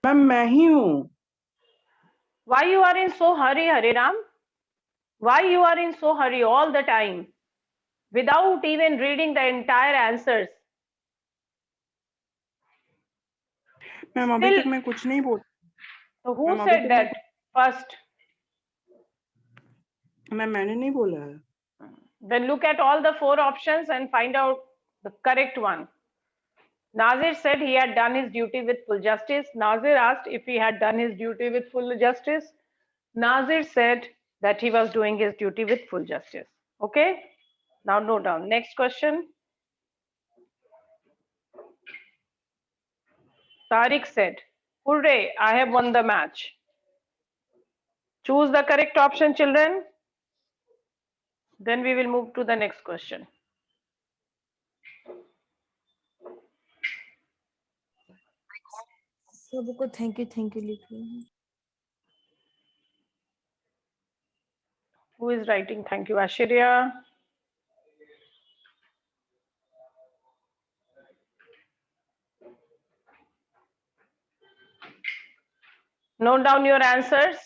Ma'am मैं ही हूँ। Why you are in so hurry, Hariram? Why you are in so hurry all the time without even reading the entire answers? Ma'am अभी Still, तक मैं कुछ नहीं बोल। so who ma'am अभी said तक मैं that first? मैम मैंने नहीं बोला है। Then look at all the 4 options and find out the correct one. Nazir said he had done his duty with full justice. Nazir asked if he had done his duty with full justice. Nazir said that he was doing his duty with full justice. Okay? Now note down. Next question. Tariq said, "Hooray, I have won the match." Choose the correct option, children. Then we will move to the next question. सबको thank you लिख रही हूँ। Who is writing? Thank you, Ashirya. Note down your answers.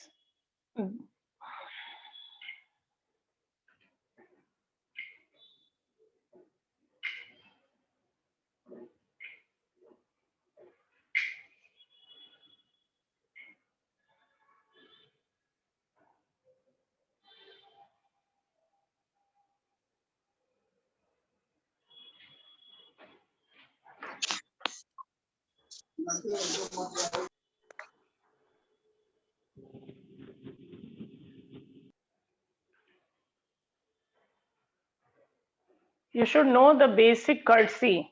You should know the basic courtesy.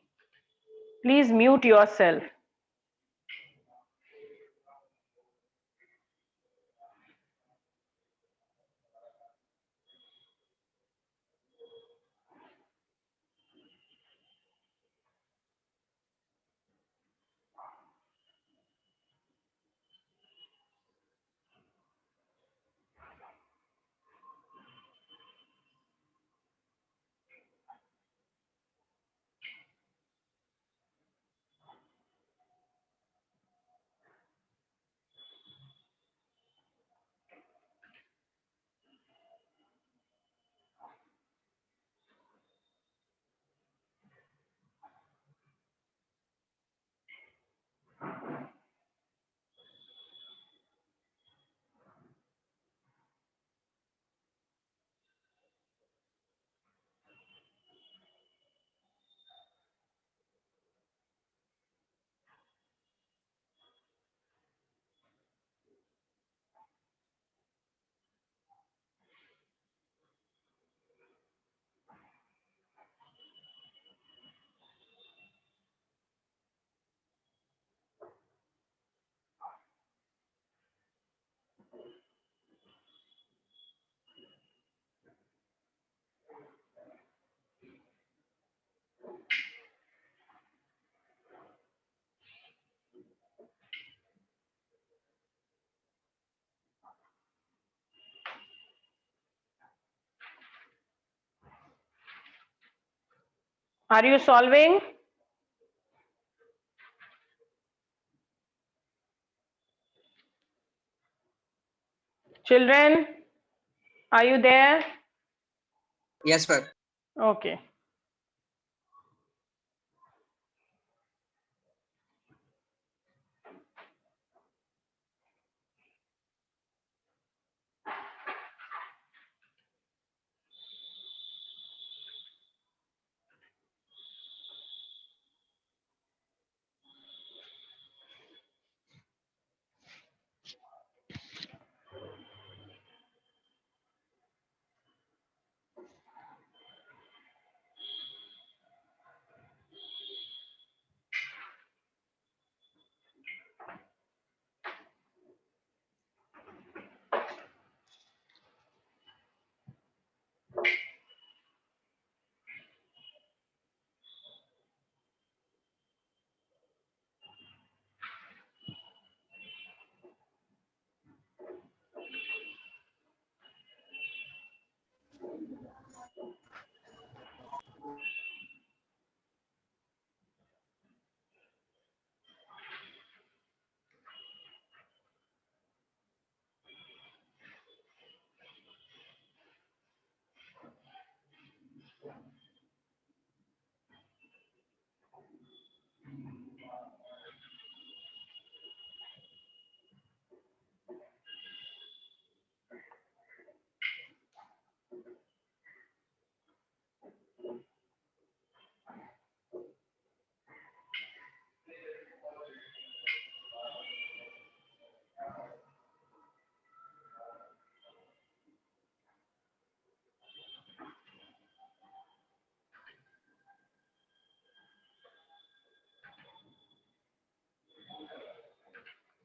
Please mute yourself. Are you solving? Children, are you there? Yes, sir. Okay.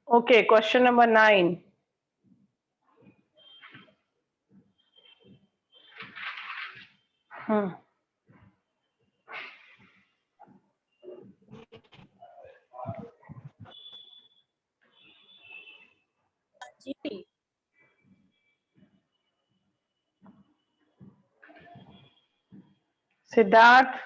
Okay, question number 9. Siddharth.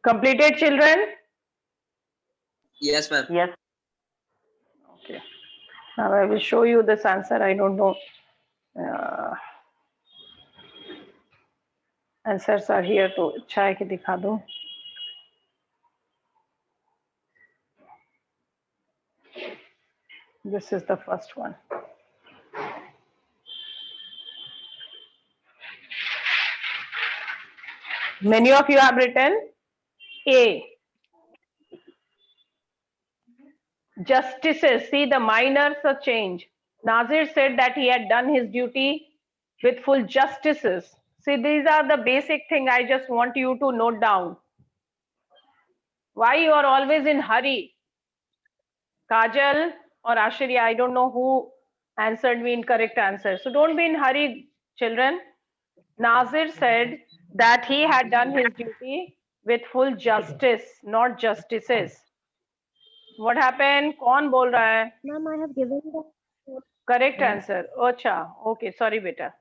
Completed, children? Yes, ma'am. Yes. Okay. Now I will show you this answer. I don't know. Answers are here to अच्छा है कि दिखा दूं. This is the first one. Many of you have written A. Justices, see the minors a change. Nazir said that he had done his duty with full justices. See, these are the basic thing I just want you to note down. Why you are always in hurry? Kajal or Ashirya, I don't know who answered me in correct answer. So don't be in hurry, children. Nazir said that he had done his duty with full justice, not justices. What happened? कौन बोल रहा है? Ma'am, I have given the Correct answer. अच्छा, okay, sorry beta.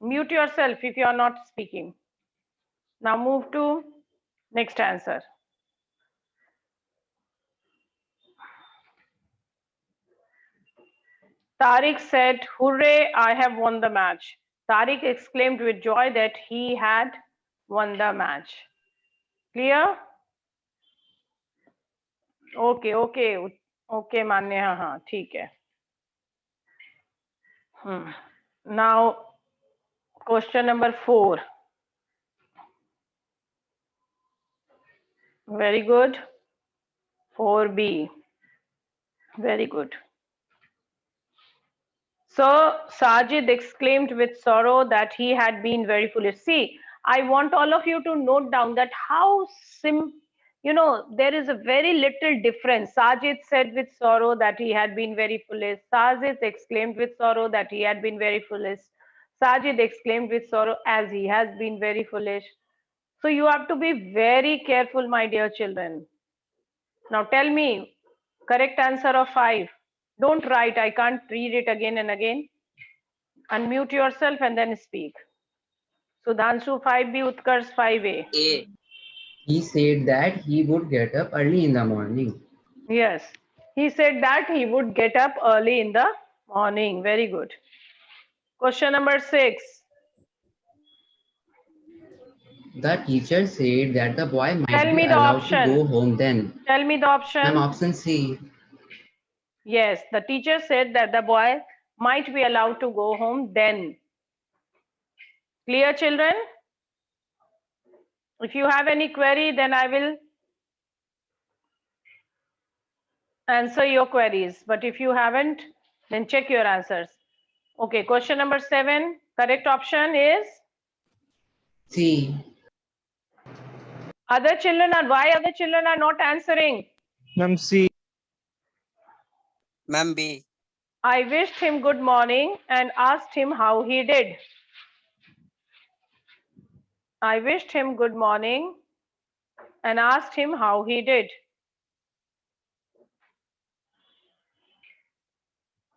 Mute yourself if you are not speaking. Now move to next answer. Tariq said, "Hooray, I have won the match." Tariq exclaimed with joy that he had won the match. Clear? Okay, okay, okay, मान्य हाँ हाँ ठीक है. Now question number 4. Very good. 4B. Very good. So Sajid exclaimed with sorrow that he had been very foolish. See, I want all of you to note down that how there is a very little difference. Sajid said with sorrow that he had been very foolish. Sajid exclaimed with sorrow that he had been very foolish. Sajid exclaimed with sorrow as he has been very foolish. So you have to be very careful, my dear children. Now tell me, correct answer of 5. Don't write, I can't read it again and again. Unmute yourself and then speak. Sudhanshu 5B, Utkarsh 5A. A. He said that he would get up early in the morning. Yes, he said that he would get up early in the morning. Very good. Question number 6. the teacher said that the boy might Tell be me the allowed to option. go home then. Tell me the Ma'am, option. option C. Yes, the teacher said that the boy might be allowed to go home then. Clear, children? If you have any query, then I will answer your queries. But if you haven't, then check your answers. Okay, question number 7. Correct option is C. other children are, why other children are not answering? Ma'am, C. Ma'am, B. I wished him good morning and asked him how he did. I wished him good morning and asked him how he did.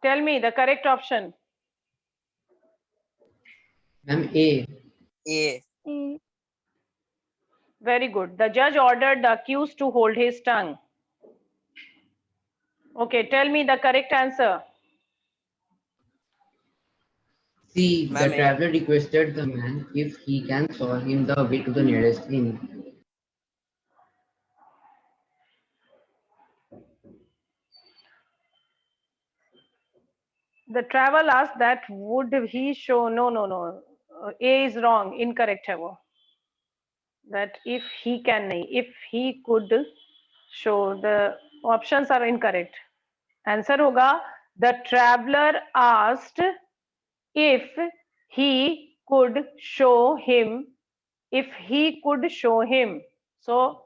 Tell me the correct option. Ma'am, A. A. A. Very good. The judge ordered the accused to hold his tongue. Okay, tell me the correct answer. C. The Ma'am, A. traveler requested the man if he can show him the way to the nearest inn. The travel asked that would he show, no. A is wrong, incorrect है वो. That if he can nahi, if he could show, the options are incorrect. Answer होगा the traveler asked if he could show him, if he could show him. So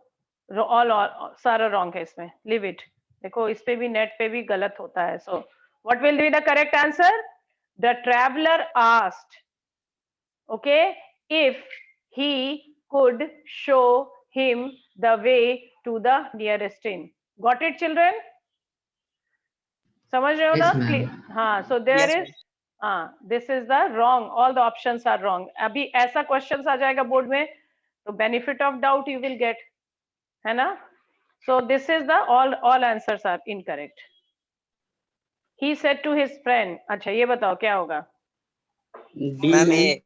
all सारा wrong है इसमें. Leave it. देखो इस पे भी net पे भी गलत होता है. So what will be the correct answer? The traveler asked, okay, if he could show him the way to the nearest inn. Got it, children? समझ रहे हो ना? Yes, ma'am. हाँ, so there Yes, is, हाँ, this is the wrong. All the options are wrong. अभी ऐसा questions आ जाएगा board में, तो benefit of doubt you will get, है ना? So this is the all answers are incorrect. He said to his friend. अच्छा ये बताओ क्या होगा? D, Ma'am, ma'am. A.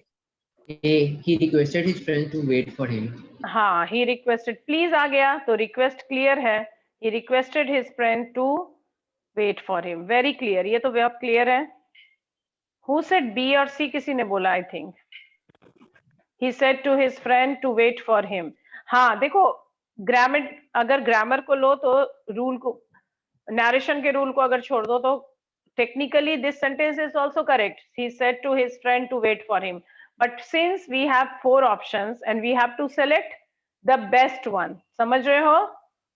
A. He requested his friend to wait for him. हाँ, he requested. Please आ गया, तो request clear है. He requested his friend to wait for him. Very clear. ये तो बहुत clear है. Who said B or C? किसी ने बोला I think. He said to his friend to wait for him. हाँ देखो ग्रामर, अगर ग्रामर को लो तो रूल को, नरेशन के रूल को अगर छोड़ दो तो technically this sentence is also correct. He said to his friend to wait for him. But since we have 4 options and we have to select the best one, समझ रहे हो?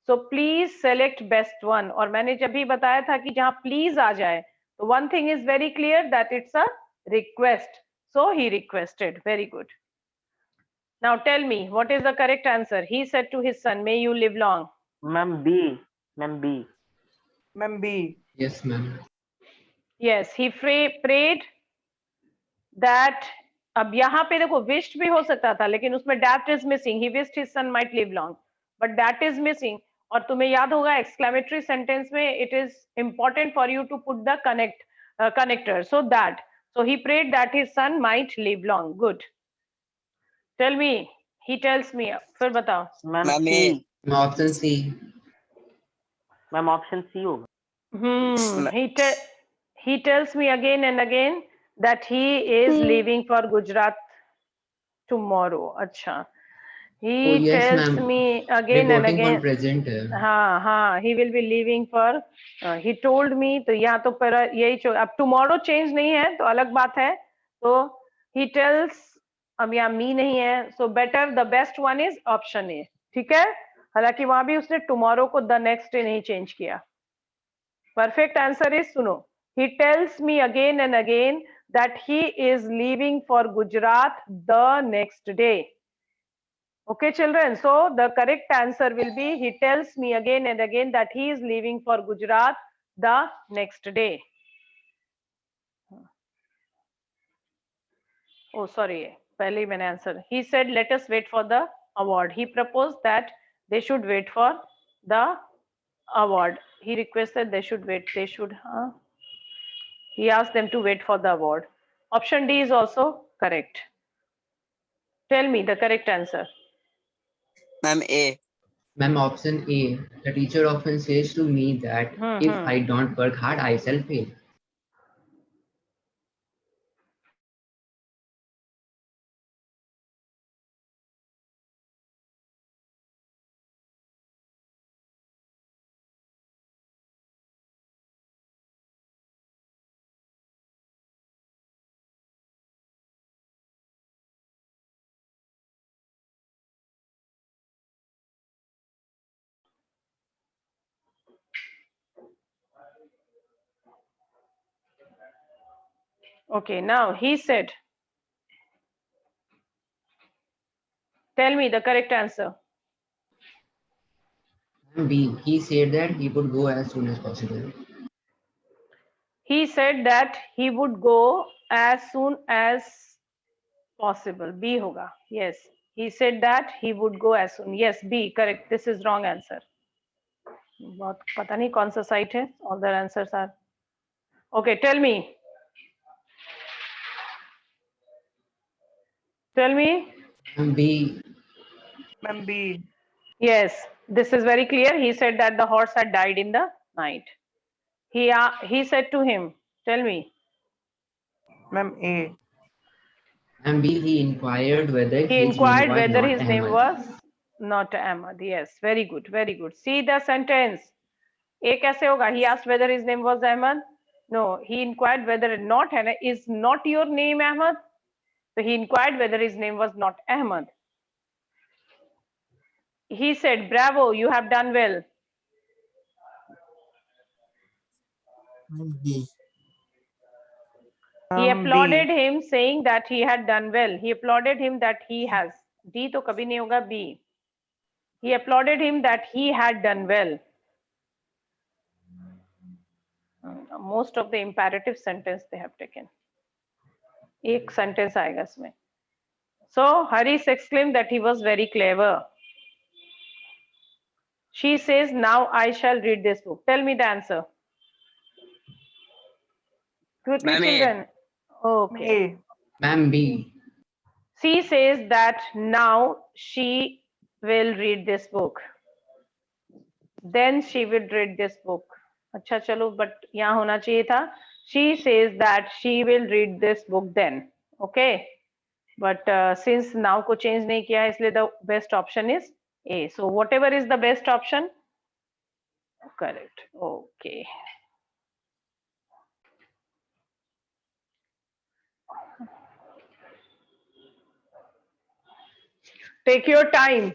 So please select best one. और मैंने जब भी बताया था कि जहाँ please आ जाए, तो one thing is very clear that it's a request. So he requested. Very good. Now tell me, what is the correct answer? He said to his son, may you live long. Ma'am, B. Ma'am, B. Ma'am, B. Yes, ma'am. Yes, he prayed that, अब यहाँ पे देखो wished भी हो सकता था, लेकिन उसमें that is missing. He wished his son might live long, but that is missing. और तुम्हें याद होगा exclamatory sentence में it is important for you to put the connector. So that. So he prayed that his son might live long. Good. Tell me. He tells me. फिर बताओ. Ma'am, Ma'am, C. A. Option C. Ma'am, option C होगा. He tells me again and again that he is Hmm. leaving for Gujarat tomorrow. अच्छा. He Oh, yes, tells ma'am. me again and Reporting again. for present. है. हाँ, he will be leaving for. He told me. तो यहाँ तो पर यही अब tomorrow change नहीं है तो अलग बात है. तो he tells, अब यहाँ me नहीं है. So better the best one is option A. ठीक है? हालांकि वहां भी उसने tomorrow को the next day नहीं change किया. Perfect answer is सुनो. He tells me again and again that he is leaving for Gujarat the next day. Okay, children. So the correct answer will be he tells me again and again that he is leaving for Gujarat the next day. Oh, sorry. पहले ही मैंने answer. He said, let us wait for the award. He proposed that they should wait for the award. He requested they should wait. He asked them to wait for the award. Option D is also correct. Tell me the correct answer. Ma'am, A. Ma'am, option A. The teacher often says to me that if Hmm. I don't work hard, I shall fail. Okay, now he said, tell me the correct answer. Ma'am, B. He said that he would go as soon as possible. He said that he would go as soon as possible. B hoga. Yes. He said that he would go as soon. Yes, B, correct. This is wrong answer. बहुत पता नहीं कौन सा site है. All the answers are. Okay, tell me. Tell me. Ma'am, B. Ma'am, B. Yes, this is very clear. He said that the horse had died in the night. He said to him, tell me. Ma'am, A. Ma'am, B. He inquired whether He his name inquired was whether not his name Ahmad. was not Ahmad. Yes, very good, very good. See the sentence. A कैसे होगा? He asked whether his name was Ahmad. No, he inquired whether not is not your name Ahmad. So he inquired whether his name was not Ahmad. He said, "Bravo, you have done well." B. He Ma'am, applauded B. him, saying that he had done well. He applauded him that he has. D तो कभी नहीं होगा. B. He applauded him that he had done well. Most of the imperative sentence they have taken. एक sentence आएगा इसमें. So Harish exclaimed that he was very clever. She says, "Now I shall read this book." Tell me the answer. Quickly, Ma'am, A. children. Okay. A. Ma'am, B. She says that now she will read this book. Then she will read this book. अच्छा चलो, but यहाँ होना चाहिए था. She says that she will read this book then. Okay. But since now को change नहीं किया है, इसलिए the best option is A. So whatever is the best option, correct. Okay. Take your time,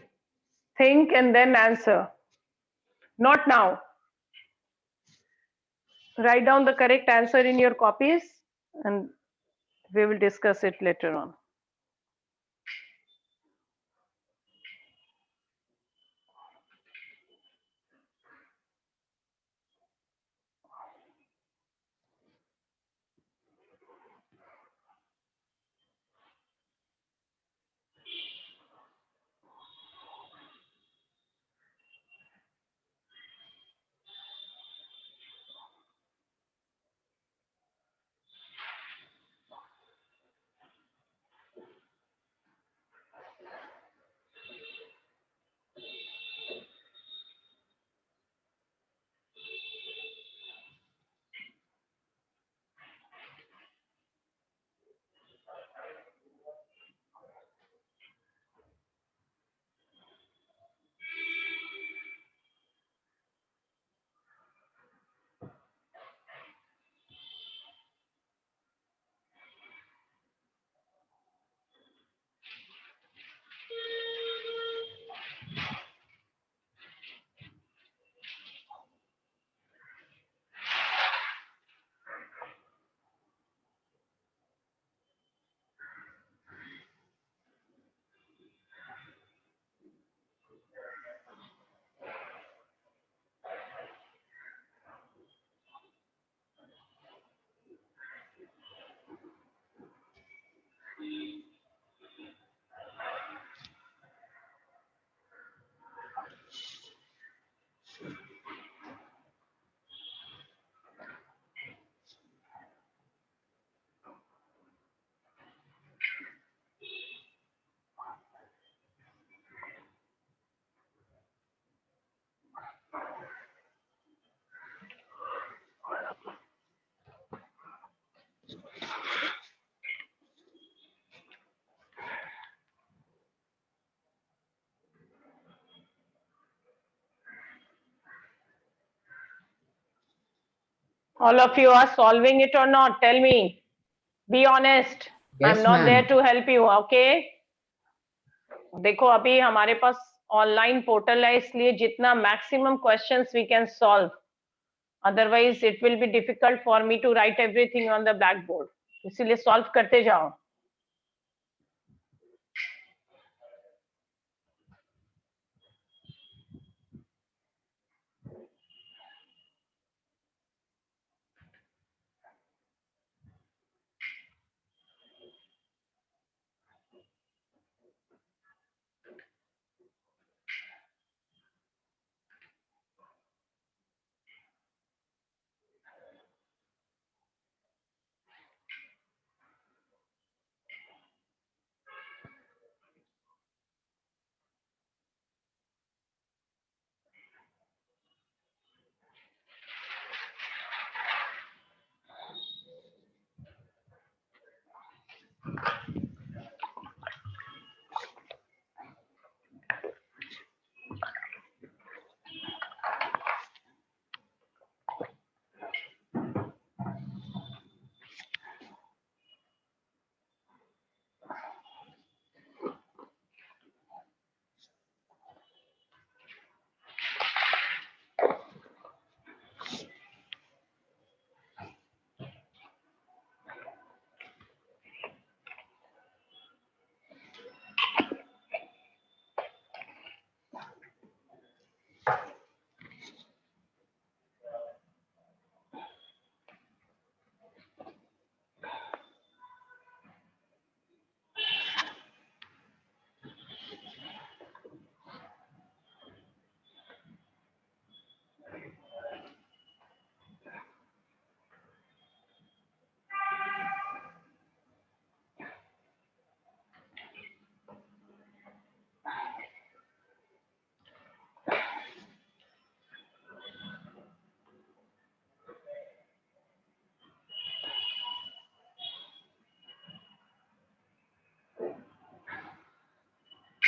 think and then answer. Not now. Write down the correct answer in your copies and we will discuss it later on. All of you are solving it or not? Tell me. Be honest. Yes, I'm not there ma'am. to help you. Okay? देखो अभी हमारे पास online portal है, इसलिए जितना maximum questions we can solve, otherwise it will be difficult for me to write everything on the blackboard. इसीलिए solve करते जाओ.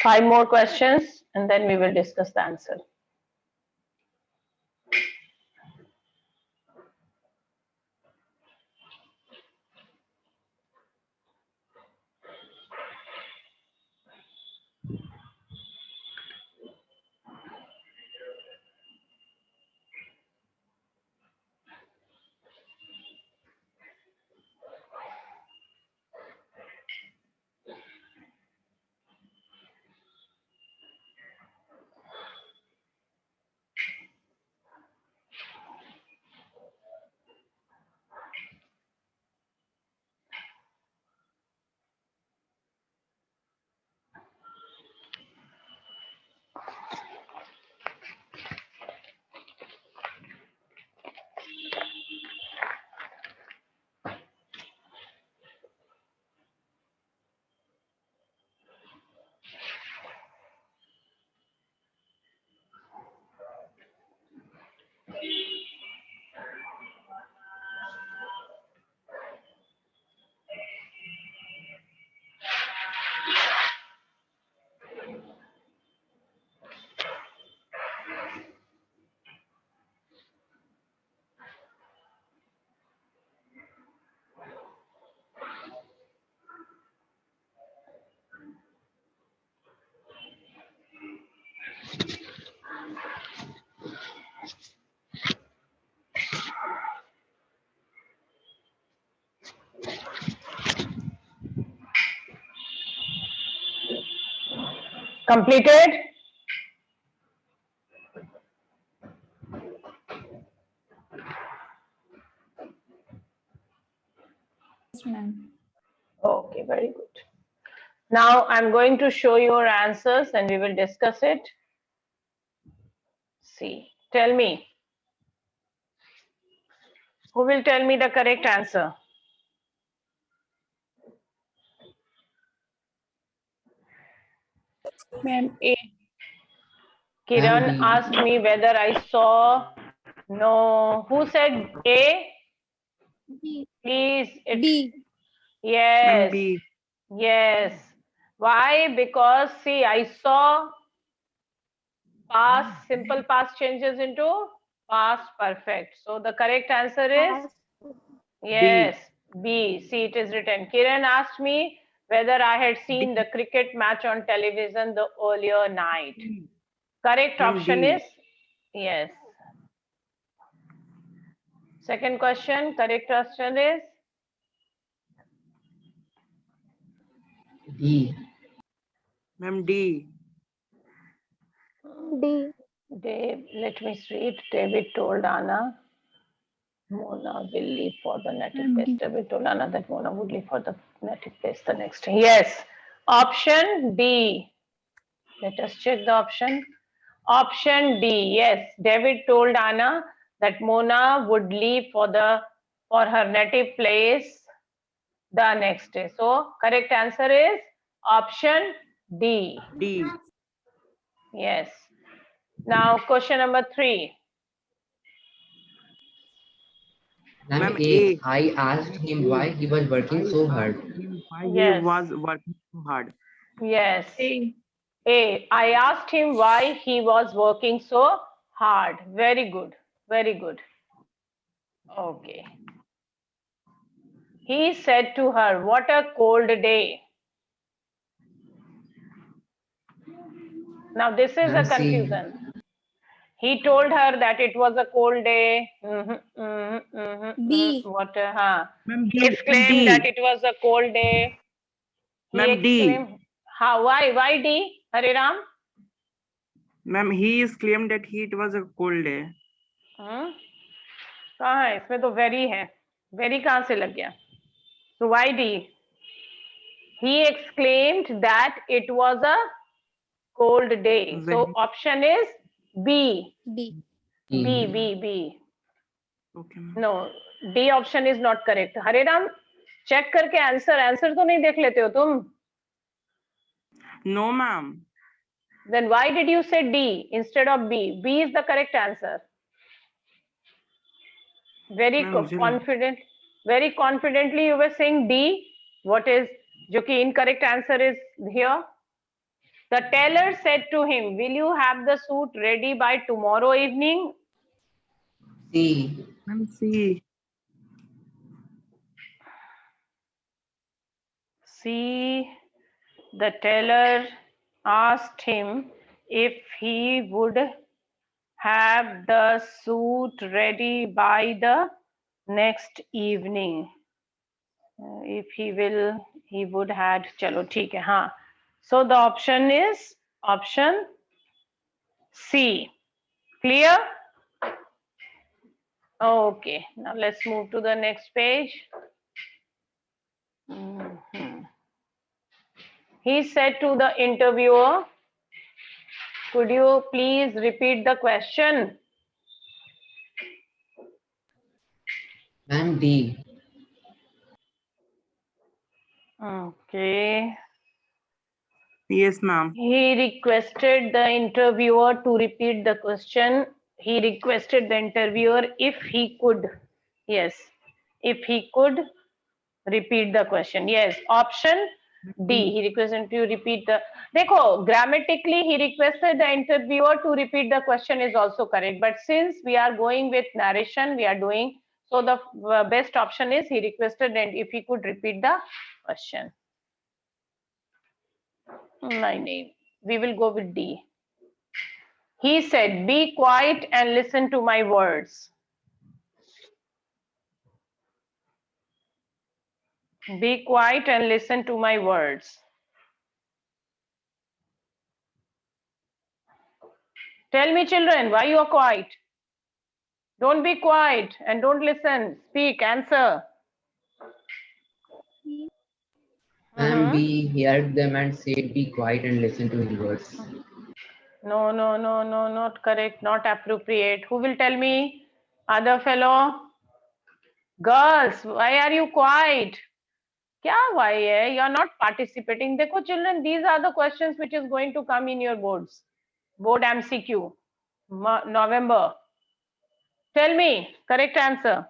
Five more questions and then we will discuss the answer. Completed? Yes, ma'am. Okay, very good. Now I'm going to show your answers and we will discuss it. See, tell me. Who will tell me the correct answer? Ma'am, A. Kiran Ma'am, B. asked me whether I saw. No. Who said A? B. Please. B. Ma'am, Yes. B. Yes. Why? Because see, I saw past, simple past changes into Past perfect. So the correct answer is yes, B. See, it is written. Kiran asked me whether I had seen the cricket match on television the earlier night. Correct Ma'am, option D. is yes. Second question, correct option is D. Ma'am, D. D. Dave. Let me read. David told Anna Mona will leave for the native place. D. David told Anna that Mona would leave for the native place the next day. Yes. Option D. Let us check the option. Option D. Yes. David told Anna that Mona would leave for her native place the next day. So correct answer is option D. D. Yes. Now question number 3. Ma'am, Ma'am, A. A. I asked him why he was working so hard. Why he Yes. was working so hard. Yes. A. A. I asked him why he was working so hard. Very good. Very good. Okay. He said to her, "What a cold day." Now this is a Ma'am, C. confusion. He told her that it was a cold day. B. What? Ma'am, He D. exclaimed that it was a cold day. He Ma'am, D. exclaimed, "How? Why? Why D? Hare Ram?" Ma'am, he is claimed that it was a cold day. कहाँ है इसमें तो very है very कहाँ से लग गया so why D he exclaimed that it was a cold day so Very- option is B D. B Okay, ma'am. no D option is not correct Hare Ram check करके आंसर तो नहीं देख लेते हो तुम No, ma'am. then why did you say D instead of B B is the correct answer very Ma'am, मुझे very confidently you were saying D what is जो कि incorrect answer is here the tailor said to him will you have the suit ready by tomorrow evening C. Ma'am, C. See, the tailor asked him if he would have the suit ready by the next evening. If he would had. चलो ठीक है हाँ. So the option is option C. Clear? Okay. Now let's move to the next page. Mhm. He said to the interviewer, could you please repeat the question? Ma'am, D. Okay. Yes, ma'am. He requested the interviewer to repeat the question. He requested the interviewer if he could. Yes. If he could repeat the question. Yes. Option D. He requested to repeat the. देखो, grammatically he requested the interviewer to repeat the question is also correct. But since we are going with narration, we are doing so the best option is he requested and if he could repeat the question. My name. We will go with D. He said, be quiet and listen to my words. Be quiet and listen to my words. Tell me, children, why you are quiet? Don't be quiet and don't listen. Speak, answer. Ma'am, B. He heard them and said, be quiet and listen to his words. No, not correct, not appropriate. Who will tell me? Other fellow? Girls, why are you quiet? क्या why है? You are not participating. देखो children, these are the questions which is going to come in your boards. Board MCQ, November. Tell me, correct answer.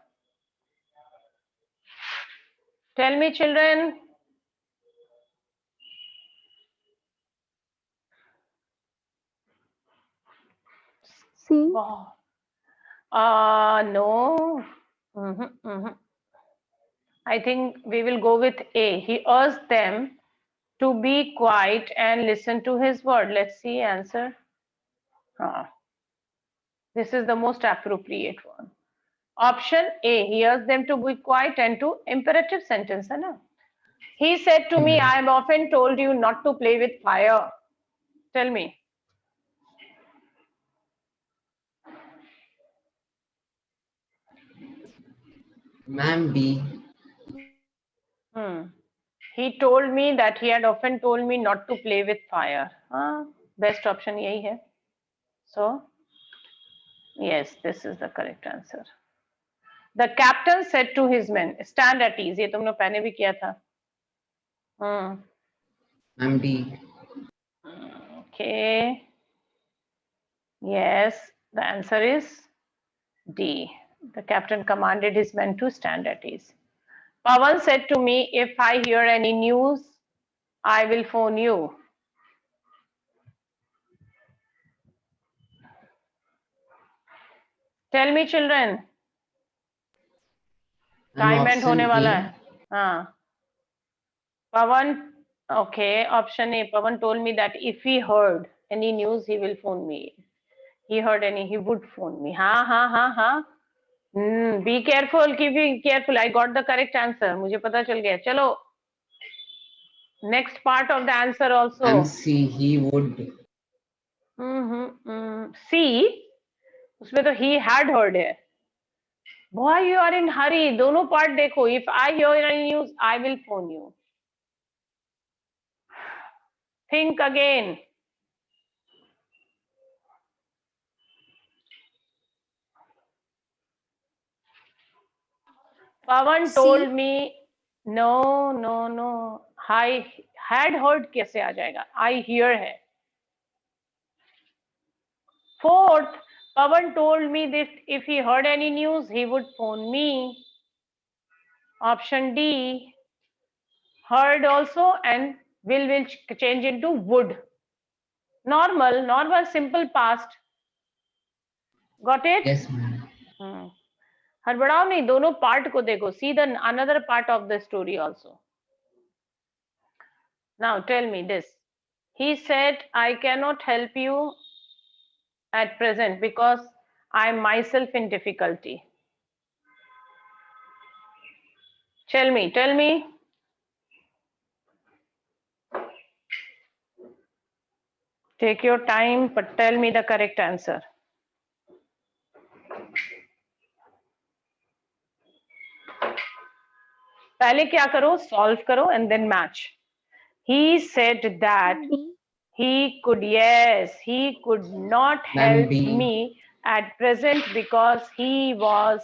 Tell me children. C. Wow. No. I think we will go with A. He urged them to be quiet and listen to his word. Let's see answer. This is the most appropriate one. Option A. He urged them to be quiet and to imperative sentence. है ना? He said to me, I have often told you not to play with fire. Tell me. Ma'am, B. He told me that he had often told me not to play with fire. Best option यही है. So, yes, this is the correct answer. The captain said to his men, stand at ease. ये तुमने पहले भी किया था. Ma'am, D. Okay. Yes, the answer is D. The captain commanded his men to stand at ease. Pawan said to me, if I hear any news, I will phone you. Tell me, children. Time end होने वाला है. हाँ. Pawan, okay, option A. Pawan told me that if he heard any news, he will phone me. He would phone me. हाँ. Be careful, keep careful. I got the correct answer. मुझे पता चल गया. चलो. Next part of the answer also. And C, he would. C, उसमें तो he had heard है. Boy, you are in hurry. दोनों part देखो. If I hear any news, I will phone you. Think again. Pawan told me, no. I had heard कैसे आ जाएगा? I hear है. Fourth, Pawan told me that if he heard any news, he would phone me. Option D, heard also, and will change into would. Normal, simple past. Got it? Yes, ma'am. हड़बड़ाओ नहीं, दोनों part को देखो. See the another part of the story also. Now tell me this. He said, I cannot help you at present because I am myself in difficulty. Tell me. Take your time, but tell me the correct answer. पहले क्या करो? Solve करो and then match. He said that he could not help me at present because he was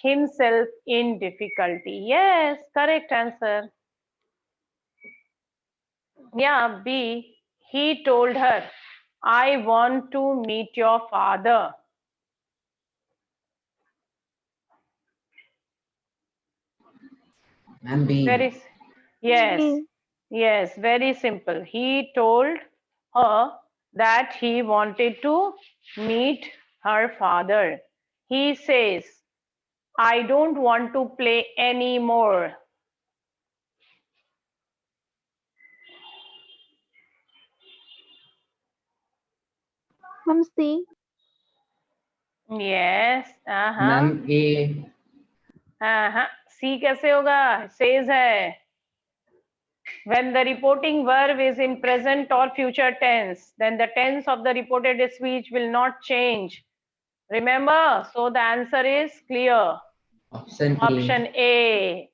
himself in difficulty. Yes, correct answer. Yeah, B. He told her, I want to meet your father. Ma'am, B. Yes, very simple. He told her that he wanted to meet her father. He says, I don't want to play anymore. Ma'am, C. Yes. Ma'am, A. C कैसे होगा? Says है. When the reporting verb is in present or future tense, then the tense of the reported speech will not change. Remember? So the answer is clear. Option A.